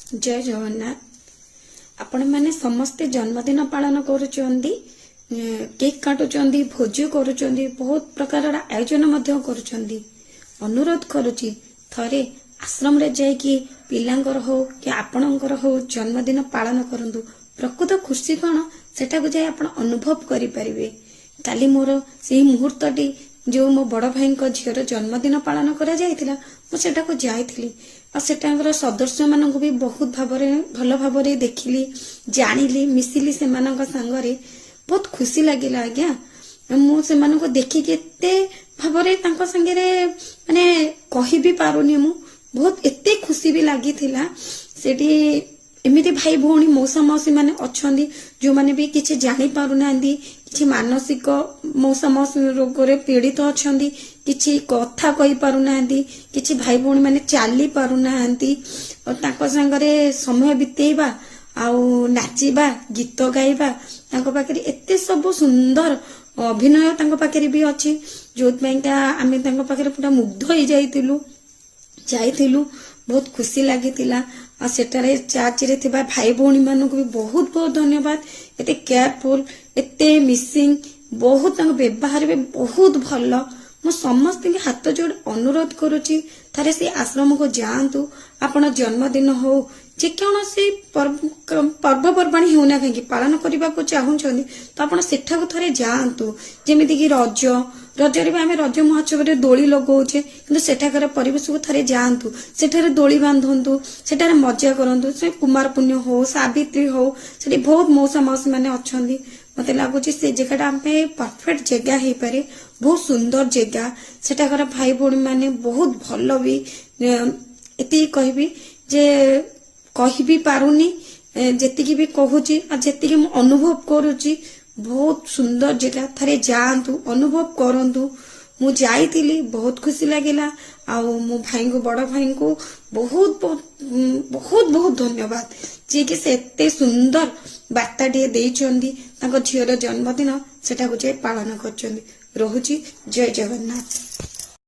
जय जगन्नाथ। आपण मैंने समस्ते जन्मदिन पालन करुचंदी, केक काटुचंदी, भोजी करुचंदी, बहुत प्रकार आयोजन मध्य करुचंदी। अनुरोध करुची थरे आश्रम रे जाइकी पिलांकर हो कि आपणकर हो जन्मदिन पालन करंतु। प्रकृत खुशी कौन सेटा को जाय आपण अनुभव करि परिबे। काली मोर से मुहूर्तटी जो मो बड़ भाई झीर जन्मदिन पालन करा जायतिला, मु सेटा को जाइथिली और सेटांकर सदस्य मानक भी बहुत भल भाव देखिली, जानिली, मिसिली से मानक संगरे बहुत खुशी लगिला। आज्ञा मु से मानक देखि केते भावरे तांको संगरे माने कहि भी पारुनी, मु बहुत एते खुशी भी लागिथिला। सेठी एमिति भाई भौणी मौसा मौसी माने अछंदी जो माने भी किछि जानि पारु नांदी, किछि मानसिक मौसा मौसी रोग रे पीड़ित अछंदी, किछि कथा कहि पारु नांदी, किछि भाई भौणी माने चाली पारु नांदी और तांको संगरे समय बितेइबा आउ नाचिबा, गीत गाइबा, तांको पाखरे एते सब सुंदर अभिनय तांको पाखरे भी अछि, जोत बैंका आमे तांको पाखरे पूरा मुग्ध होई जाइथिलु। बहुत खुशी लागितिला। और सेटारे चर्च रे थिबा भाई भौणी मानक भी बहुत बहुत धन्यवाद। एते केयरफुल, एते मिसिंग, बहुत तांको व्यवहार भी बहुत भल। मु समस्त के हाथ जोड़ अनुरोध करुची थारे से आश्रम को जातु। आपण जन्मदिन हो जे कौनसी पर्वपर्वाणी होना कहीं पालन करने को चाहूँगी तो आप सेठा थे जातु। जमीक रज रजरे भी आम रज महोत्सव में दोली लगौचे कि सेठाकर परिवेश को थे जातु, सेठारे दोली बांधतु, सेठारे मजा करतु। से कुमार पुण्य हो, सावित्री हो, से बहुत मौसा मौसी मैंने अच्छा। मत लगुच से जगह आम परफेक्ट जगह हो पारे, बहुत सुंदर जगह। सेठाकर भाई भौणी मैंने बहुत भल भी एति कहबी जे कहि भी पारुनी, जेतिकी भी कहूची और जेतिकी मु अनुभव करूची। बहुत सुंदर जगह, थारे जातु, अनुभव करंतु। मु जाइतिली, बहुत खुशी लागिला। आउ मो भाई को, बड़ भाई को बहुत बहुत बहुत बहुत धन्यवाद जे कि से एते सुंदर बार्ता टे देइचंदी। ताको झियर जन्मदिन सेटा को जे पालन करचंदी। रहुची जय जगन्नाथ।